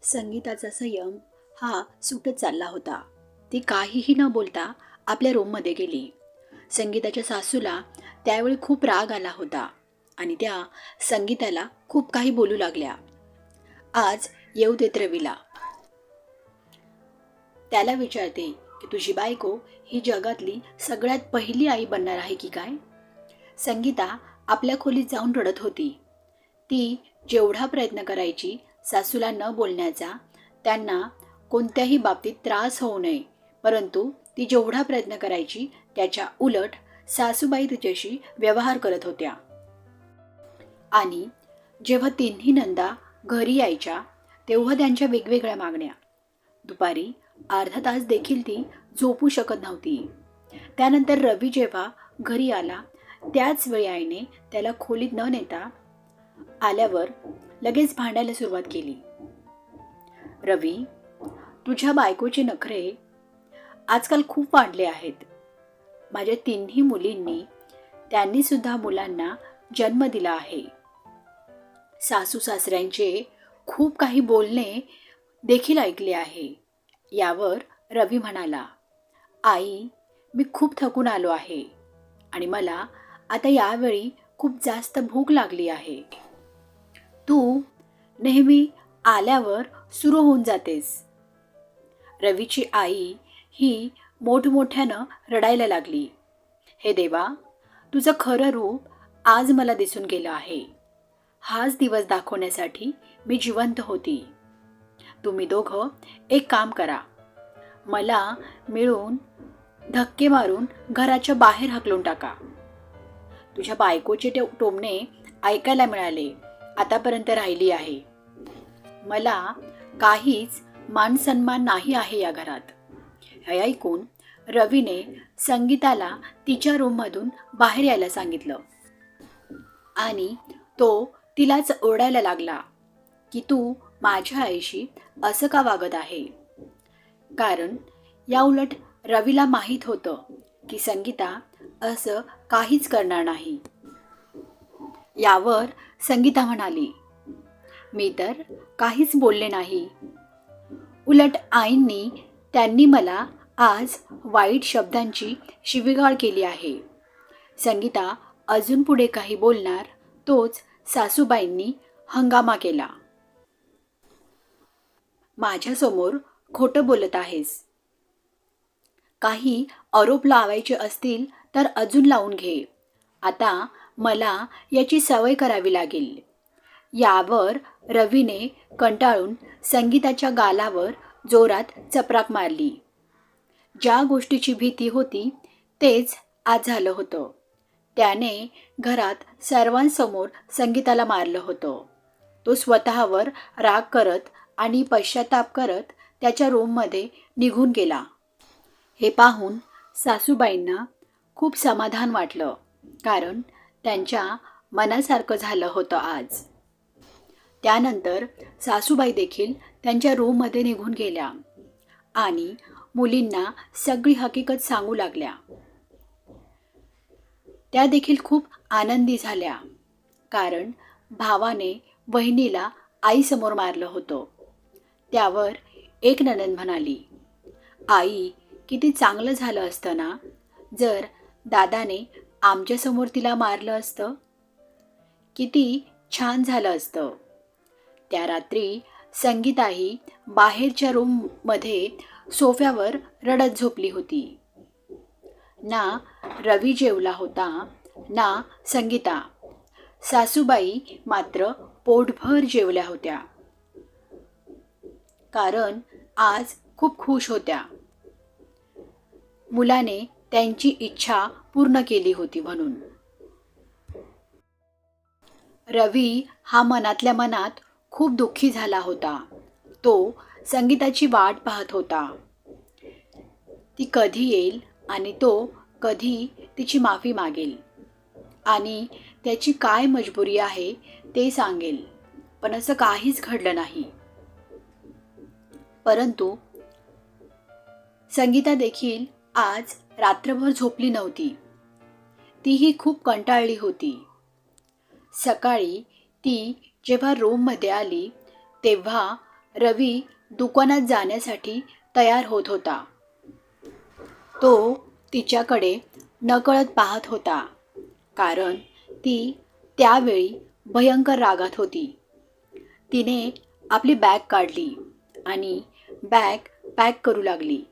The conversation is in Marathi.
संगीताचा संयम हा सुटत चालला होता. ती काहीही न बोलता आपल्या रूममध्ये गेली. संगीताच्या सासूला त्यावेळी खूप राग आला होता आणि त्या संगीताला खूप काही बोलू लागल्या. आज येऊ देत रवीला. त्याला विचारते की तुझी बायको ही जगातली सगळ्यात पहिली आई बनणार आहे की काय? संगीता आपल्या खोलीत जाऊन रडत होती. ती जेवढा प्रयत्न करायची सासूला न बोलण्याचा, त्यांना कोणत्याही बाबतीत त्रास होऊ नये, परंतु ती जेवढा प्रयत्न करायची त्याच्या उलट सासूबाई तिच्याशी व्यवहार करत होत्या. आणि जेव्हा तिन्ही नंदा घरी यायच्या तेव्हा त्यांच्या वेगवेगळ्या मागण्या. दुपारी अर्धा तास देखील ती झोपू शकत नव्हती. त्यानंतर रवी जेव्हा घरी आला त्याच वेळी आईने त्याला खोलीत न नेता आल्यावर लगेच भांडायला सुरुवात केली. रवी, तुझ्या बायकोचे नखरे आजकाल खूप वाढले आहेत. माझ्या तिन्ही मुलींनी त्यांनी सुद्धा मुलांना जन्म दिला आहे. सासू सासऱ्यांचे खूप काही बोलणे देखील ऐकले आहे. यावर रवी म्हणाला, आई, मी खूप थकून आलो आहे आणि मला आता यावेळी खूप जास्त भूक लागली आहे. तू नेहमी आल्यावर सुरू होऊन जातेस. रवीची आई ही मोठमोठ्यानं रडायला लागली. हे देवा, तुझं खरं रूप आज मला दिसून गेलं आहे. हाच दिवस दाखवण्यासाठी मी जिवंत होती. तुम्ही दोघं एक काम करा, मला मिळून धक्के मारून घराच्या बाहेर हकलून टाका. तुझ्या बायकोचे टोमणे ऐकायला मिळाले आतापर्यंत राहिली आहे. मला काहीच मान सन्मान नाही आहे या घरात. हे ऐकून रवीने संगीताला तिच्या रूममधून बाहेर यायला सांगितलं आणि तो तिलाच ओरडायला लागला की तू माझ्या आईशी असं का वागत आहे. कारण याउलट रवीला माहीत होतं की संगीता असं काहीच करणार नाही. यावर संगीता म्हणाली, मी तर काहीच बोलले नाही. उलट आईंनी त्यांनी मला आज वाईट शब्दांची शिवीगाळ केली आहे. संगीता अजून पुढे काही बोलणार तोच सासूबाईंनी हंगामा केला. माझ्यासमोर खोटं बोलत आहेस. काही आरोप लावायचे असतील तर अजून लावून घे. आता मला याची सवय करावी लागेल. यावर रवीने कंटाळून संगीताच्या गालावर जोरात चपराक मारली. ज्या गोष्टीची भीती होती तेच आज झालं होतं. त्याने घरात सर्वांसमोर संगीताला मारलं होतं. तो स्वतःवर राग करत आणि पश्चाताप करत त्याच्या रूममध्ये निघून गेला. हे पाहून सासूबाईंना खूप समाधान वाटलं, कारण त्यांच्या मनासारखं झालं होतं आज. त्यानंतर सासूबाई देखील त्यांच्या रूममध्ये निघून गेल्या आणि मुलींना सगळी हकीकत सांगू लागल्या. त्या देखील खूप आनंदी झाल्या, कारण भावाने बहिणीला आईसमोर मारलं होतं. त्यावर एक नणंद म्हणाली, आई, किती चांगलं झालं असतं ना जर दादाने आमच्यासमोर तिला मारलं असतं. किती छान झालं असतं. त्या रात्री संगीताही बाहेरच्या रूममध्ये सोफ्यावर रडत झोपली होती. ना रवी जेवला होता ना संगीता. सासूबाई मात्र पोटभर जेवल्या होत्या, कारण आज खूप खुश होत्या. मुलाने त्यांची इच्छा पूर्ण केली होती म्हणून. रवी हा मनातल्या मनात खूप दुःखी झाला होता. तो संगीताची वाट पाहत होता. ती कधी येईल आणि तो कधी तिची माफी मागेल आणि त्याची काय मजबुरी आहे ते सांगेल. पण असं काहीच घडलं नाही. परंतु संगीता देखील आज रात्रभर झोपली नव्हती. तीही खूप कंटाळली होती. सकाळी ती जेव्हा रूममध्ये आली तेव्हा रवी दुकानात जाण्यासाठी तयार होत होता. तो तिच्याकडे नकळत पाहत होता, कारण ती त्यावेळी भयंकर रागात होती. तिने आपली बॅग काढली आणि बॅग पॅक करू लागली.